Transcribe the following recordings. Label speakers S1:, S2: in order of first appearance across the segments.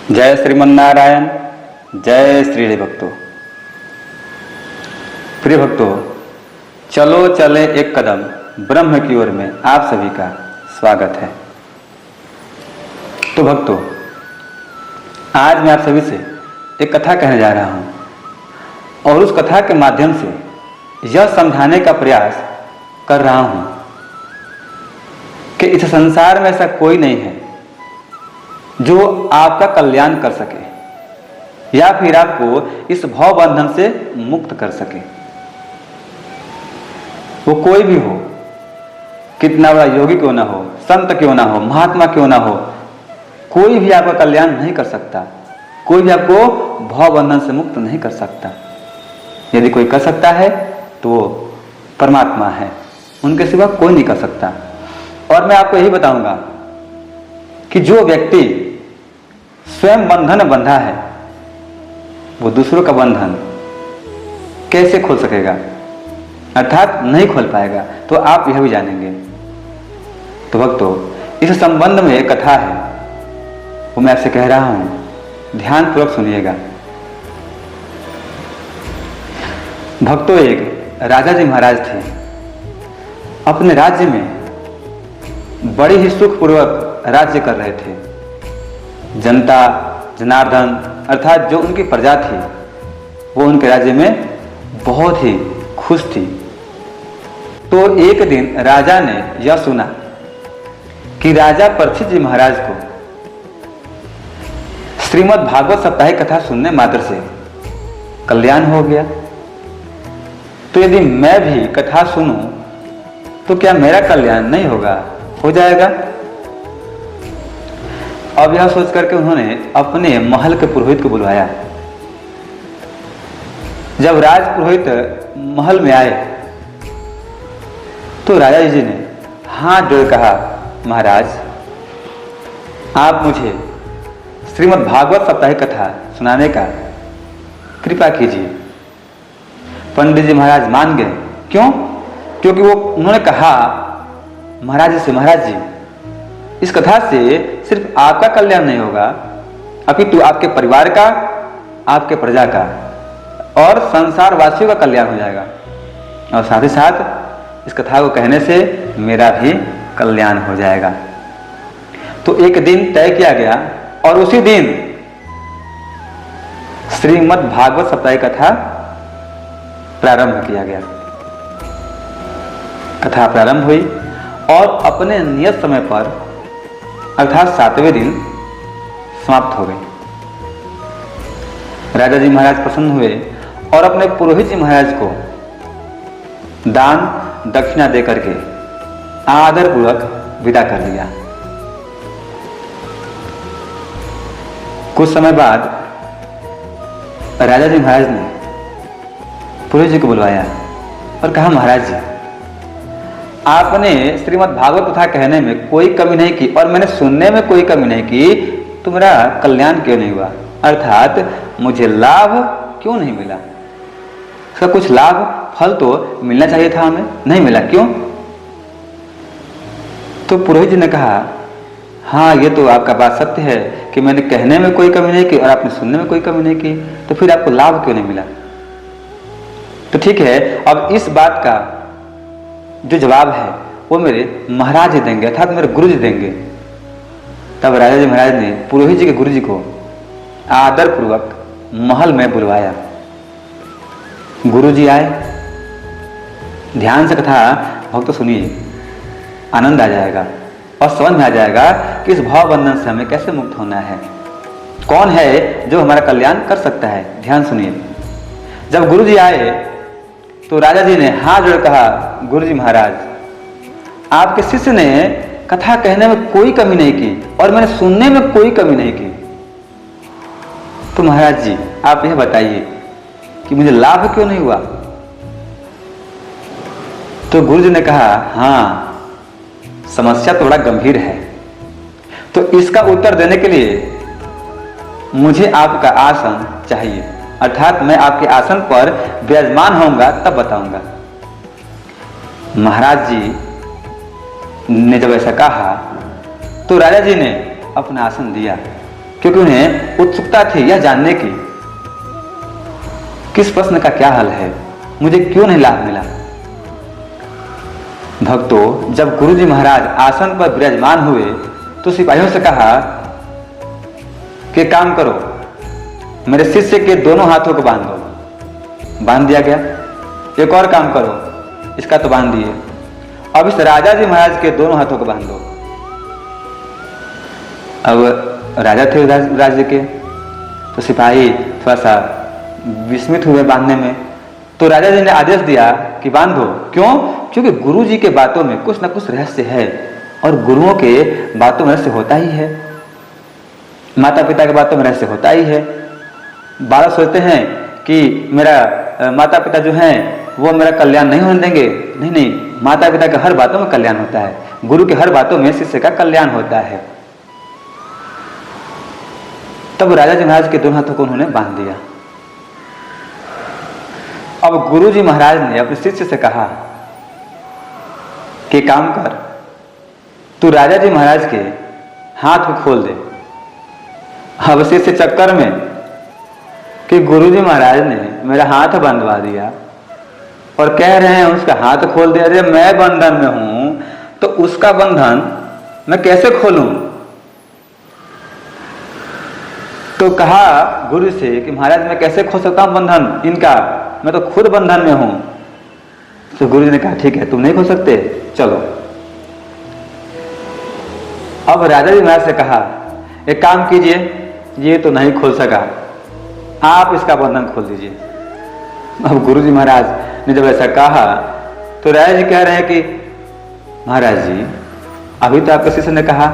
S1: जय श्रीमन्नारायण। जय श्री हरि भक्तों। प्रिय भक्तों, चलो चले एक कदम ब्रह्म की ओर में आप सभी का स्वागत है। तो भक्तों, आज मैं आप सभी से एक कथा कहने जा रहा हूं और उस कथा के माध्यम से यह समझाने का प्रयास कर रहा हूं कि इस संसार में ऐसा कोई नहीं है जो आपका कल्याण कर सके या फिर आपको इस भव बंधन से मुक्त कर सके। वो कोई भी हो, कितना बड़ा योगी क्यों ना हो, संत क्यों ना हो, महात्मा क्यों ना हो, कोई भी आपका कल्याण नहीं कर सकता। कोई भी आपको भव बंधन से मुक्त नहीं कर सकता। यदि कोई कर सकता है तो वो परमात्मा है, उनके सिवा कोई नहीं कर सकता। और मैं आपको यही बताऊंगा कि जो व्यक्ति स्वयं बंधन बंधा है वो दूसरों का बंधन कैसे खोल सकेगा, अर्थात नहीं खोल पाएगा। तो आप यह भी जानेंगे। तो भक्तों, इस संबंध में एक कथा है, वो मैं आपसे कह रहा हूं, ध्यानपूर्वक सुनिएगा। भक्तों, एक राजा जी महाराज थे। अपने राज्य में बड़े ही सुखपूर्वक राज्य कर रहे थे। जनता जनार्दन अर्थात जो उनकी प्रजा थी वो उनके राज्य में बहुत ही खुश थी। तो एक दिन राजा ने यह सुना कि राजा परीक्षित जी महाराज को श्रीमद् भागवत साप्ताहिक कथा सुनने मात्र से कल्याण हो गया। तो यदि मैं भी कथा सुनूं तो क्या मेरा कल्याण नहीं होगा, हो जाएगा। अब यह सोच करके उन्होंने अपने महल के पुरोहित को बुलवाया। जब राज पुरोहित महल में आए तो राजा जी ने हाथ जोड़ कहा, महाराज, आप मुझे श्रीमद् भागवत साप्ताहिक कथा सुनाने का कृपा कीजिए। पंडित जी महाराज मान गए। क्यों? क्योंकि उन्होंने कहा महाराज जी से, महाराज जी, इस कथा से सिर्फ आपका कल्याण नहीं होगा अपितु आपके परिवार का, आपके प्रजा का और संसार वासियों का कल्याण हो जाएगा। और साथ ही साथ इस कथा को कहने से मेरा भी कल्याण हो जाएगा। तो एक दिन तय किया गया और उसी दिन श्रीमद् भागवत साप्ताहिक कथा प्रारंभ किया गया। कथा प्रारंभ हुई और अपने नियत समय पर अर्थात 7वें दिन समाप्त हो गई। राजा जी महाराज प्रसन्न हुए और अपने पुरोहित जी महाराज को दान दक्षिणा देकर के आदर पूर्वक विदा कर दिया। कुछ समय बाद राजा जी महाराज ने पुरोहित जी को बुलवाया और कहा, महाराज जी, आपने श्रीमद् भागवत कथा कहने में कोई कमी नहीं की और मैंने सुनने में कोई कमी नहीं की, तो मेरा कल्याण क्यों नहीं हुआ, अर्थात मुझे लाभ क्यों नहीं मिला? इसका कुछ लाभ फल तो मिलना चाहिए था, हमें नहीं मिला, क्यों? तो पुरोहित जी ने कहा, हाँ, ये तो आपका बात सत्य है कि मैंने कहने में कोई कमी नहीं की और आपने सुनने में कोई कमी नहीं की, तो फिर आपको लाभ क्यों नहीं मिला? तो ठीक है, अब इस बात का जो जवाब है वो मेरे महाराज जी देंगे, अर्थात मेरे गुरु जी देंगे। तब राजा जी महाराज ने पुरोहित जी के गुरु जी को आदर पूर्वक महल में बुलवाया। गुरु जी आए। ध्यान से कथा भक्त सुनिए, आनंद आ जाएगा और समझ में आ जाएगा कि इस भाव बंधन से हमें कैसे मुक्त होना है, कौन है जो हमारा कल्याण कर सकता है। ध्यान सुनिए। जब गुरु जी आए तो राजा जी ने हाथ जोड़ कहा, गुरु जी महाराज, आपके शिष्य ने कथा कहने में कोई कमी नहीं की और मैंने सुनने में कोई कमी नहीं की, तो महाराज जी आप यह बताइए कि मुझे लाभ क्यों नहीं हुआ? तो गुरु जी ने कहा, हाँ, समस्या थोड़ा गंभीर है, तो इसका उत्तर देने के लिए मुझे आपका आसन चाहिए, अर्थात मैं आपके आसन पर विराजमान होऊंगा तब बताऊंगा। महाराज जी ने जब ऐसा कहा तो राजा जी ने अपना आसन दिया क्योंकि उन्हें उत्सुकता थी यह जानने की किस प्रश्न का क्या हल है, मुझे क्यों नहीं लाभ मिला। भक्तों, जब गुरुजी महाराज आसन पर विराजमान हुए तो सिपाहियों से कहा कि काम करो, मेरे शिष्य के दोनों हाथों को बांध दो। बांध दिया गया। एक और काम करो, इसका तो बांध दिए, अब इस राजा जी महाराज के दोनों हाथों को बांध दो। अब राजा थे राज्य के, तो सिपाही थोड़ा सा विस्मित हुए बांधने में। तो राजा जी ने आदेश दिया कि बांधो। क्यों? क्योंकि गुरु जी के बातों में कुछ ना कुछ रहस्य है, और गुरुओं के बातों में रहस्य होता ही है, माता पिता के बातों में रहस्य होता ही है। बालक सोचते हैं कि मेरा माता पिता जो हैं वो मेरा कल्याण नहीं होने देंगे। नहीं नहीं, माता पिता के हर बातों में कल्याण होता है, गुरु के हर बातों में शिष्य का कल्याण होता है। तब राजा जी महाराज के दोनों हाथों को उन्होंने बांध दिया। अब गुरु जी महाराज ने अपने शिष्य से कहा कि काम कर, तू राजा जी महाराज के हाथ को खोल दे। अब शिष्य चक्कर में कि गुरु जी महाराज ने मेरा हाथ बंधवा दिया और कह रहे हैं उसका हाथ खोल दे। अरे मैं बंधन में हूं तो उसका बंधन मैं कैसे खोलूं? तो कहा गुरु से कि महाराज मैं कैसे खोल सकता हूं बंधन इनका, मैं तो खुद बंधन में हूं। तो गुरु जी ने कहा ठीक है, तुम नहीं खोल सकते, चलो। अब राजा जी महाराज से कहा एक काम कीजिए, ये तो नहीं खोल सका, आप इसका बंधन खोल दीजिए। अब गुरु जी महाराज ने जब ऐसा कहा तो राजा जी कह रहे हैं कि महाराज जी अभी तो आपके शिष्य ने कहा,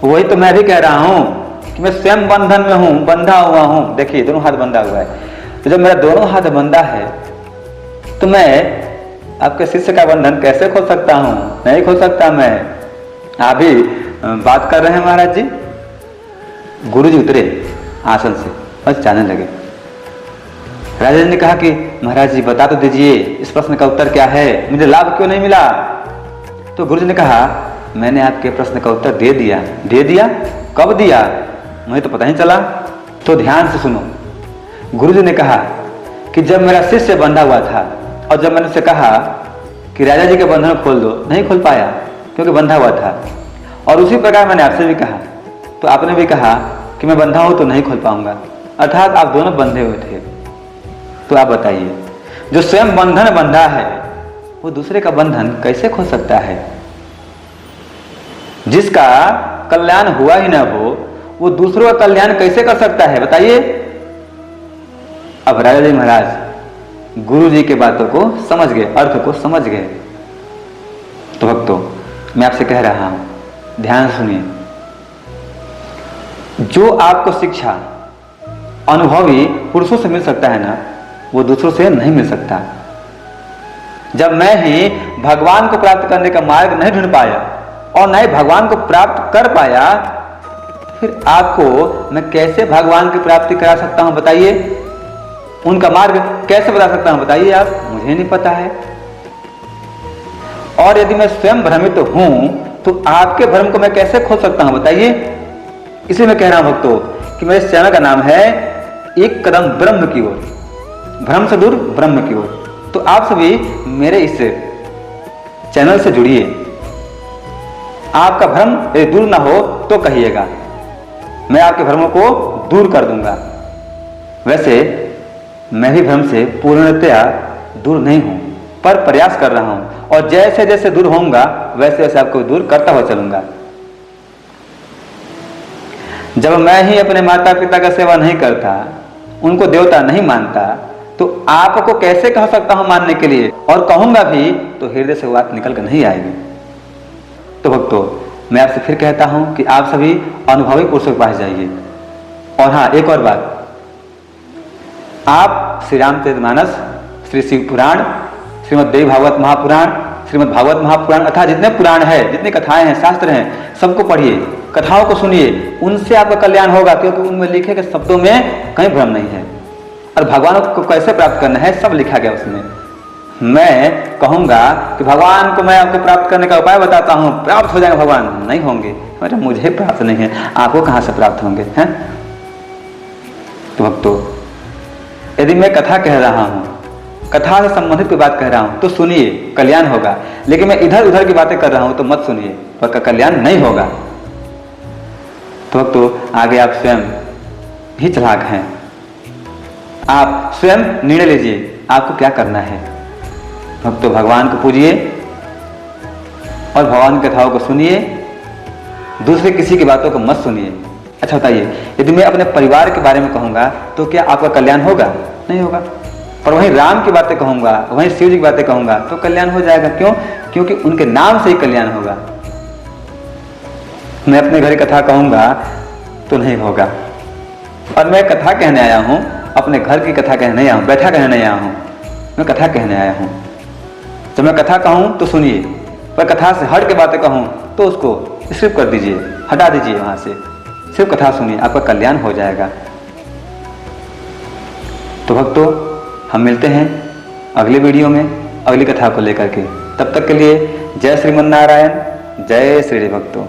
S1: वही तो मैं भी कह रहा हूं कि मैं स्वयं बंधन में हूं, बंधा हुआ हूं। देखिए दोनों हाथ बंधा हुआ है, तो जब मेरा दोनों हाथ बंधा है तो मैं आपके शिष्य का बंधन कैसे खोल सकता हूं? नहीं खोल सकता मैं। आप भी बात कर रहे हैं महाराज जी। गुरु जी उतरे आसन से बस जाने लगे। राजा जी ने कहा कि महाराज जी बता तो दीजिए इस प्रश्न का उत्तर क्या है, मुझे लाभ क्यों नहीं मिला? तो गुरु जी ने कहा मैंने आपके प्रश्न का उत्तर दे दिया। दे दिया? कब दिया? मुझे तो पता नहीं चला। तो ध्यान से सुनो। गुरु जी ने कहा कि जब मेरा शिष्य बंधा हुआ था और जब मैंने उसे कहा कि राजा जी के बंधन खोल दो, नहीं खोल पाया क्योंकि बंधा हुआ था। और उसी प्रकार मैंने आपसे भी कहा तो आपने भी कहा कि मैं बंधा हूं तो नहीं खोल पाऊंगा, अर्थात आप दोनों बंधे हुए थे। तो आप बताइए, जो स्वयं बंधन बंधा है वो दूसरे का बंधन कैसे खोल सकता है? जिसका कल्याण हुआ ही ना हो वो दूसरों का कल्याण कैसे कर सकता है, बताइए। अब राजा जी महाराज गुरु जी के बातों को समझ गए, अर्थ को समझ गए। तो भक्तों मैं आपसे कह रहा हूं, ध्यान सुनिए। जो आपको शिक्षा अनुभवी पुरुषों से मिल सकता है ना, वो दूसरों से नहीं मिल सकता। जब मैं ही भगवान को प्राप्त करने का मार्ग नहीं ढूंढ पाया और न ही भगवान को प्राप्त कर पाया, फिर आपको मैं कैसे भगवान की प्राप्ति करा सकता हूं, बताइए। उनका मार्ग कैसे बता सकता हूं, बताइए आप। मुझे नहीं पता है। और यदि मैं स्वयं भ्रमित हूं तो आपके भ्रम को मैं कैसे खोल सकता हूं, बताइए। इसलिए मैं कह रहा हूं भक्तों कि मेरे चैनल का नाम है एक कदम ब्रह्म की ओर, भ्रम से दूर ब्रह्म की ओर। तो आप सभी मेरे इस चैनल से जुड़िए। आपका भ्रम यदि दूर ना हो तो कहिएगा, मैं आपके भ्रमों को दूर कर दूंगा। वैसे मैं भी भ्रम से पूर्णतया दूर नहीं हूं, पर प्रयास कर रहा हूं, और जैसे जैसे दूर होऊंगा वैसे वैसे आपको दूर करता हुआ चलूंगा। जब मैं ही अपने माता पिता का सेवा नहीं करता, उनको देवता नहीं मानता, तो आपको कैसे कह सकता हूं मानने के लिए? और कहूंगा भी तो हृदय से बात निकल कर नहीं आएगी। तो भक्तों मैं आपसे फिर कहता हूं कि आप सभी अनुभवी पुरुषों के पास जाइए। और हाँ, एक और बात, आप श्री रामचरितमानस, श्री शिव पुराण, श्रीमद् देवी भागवत महापुराण, श्रीमद् भागवत महापुराण अर्थात जितने पुराण है, जितनी कथाएं हैं, शास्त्र हैं, सबको पढ़िए, कथाओं को सुनिए। उनसे आपका कल्याण होगा, क्योंकि उनमें लिखे गए शब्दों में कहीं भ्रम नहीं है। और भगवान को कैसे प्राप्त करना है सब लिखा गया उसमें। मैं कहूँगा कि भगवान को मैं आपको प्राप्त करने का उपाय बताता हूँ, प्राप्त हो जाएंगे भगवान, नहीं होंगे। मतलब मुझे प्राप्त नहीं है, आपको कहाँ से प्राप्त होंगे हैं? तो भक्तों, यदि मैं कथा कह रहा हूँ, कथा से संबंधित कोई बात कह रहा हूँ तो सुनिए, कल्याण होगा। लेकिन मैं इधर उधर की बातें कर रहा हूँ तो मत सुनिए, पक्का कल्याण नहीं होगा। तो भक्तों, आगे आप स्वयं ही चालाक हैं, आप स्वयं निर्णय लीजिए आपको क्या करना है। भक्तों, भगवान को पूजिए और भगवान की कथाओं को सुनिए, दूसरे किसी की बातों को मत सुनिए। अच्छा बताइए, यदि मैं अपने परिवार के बारे में कहूँगा तो क्या आपका कल्याण होगा? नहीं होगा। पर वहीं राम की बातें कहूँगा, वहीं शिव जी की बातें कहूँगा तो कल्याण हो जाएगा। क्यों? क्योंकि उनके नाम से ही कल्याण होगा। मैं अपने घर की कथा कहूँगा तो नहीं होगा। और मैं कथा कहने आया हूँ, अपने घर की कथा कहने नहीं आया हूँ, बैठा कहने नहीं आया हूँ, मैं कथा कहने आया हूँ। जब मैं कथा कहूँ तो सुनिए, पर कथा से हट के बातें कहूँ तो उसको स्किप कर दीजिए, हटा दीजिए वहाँ से, सिर्फ कथा सुनिए, आपका कल्याण हो जाएगा। तो भक्तों, हम मिलते हैं अगले वीडियो में अगली कथा को लेकर के। तब तक के लिए जय श्रीमन नारायण, जय श्री भक्तों।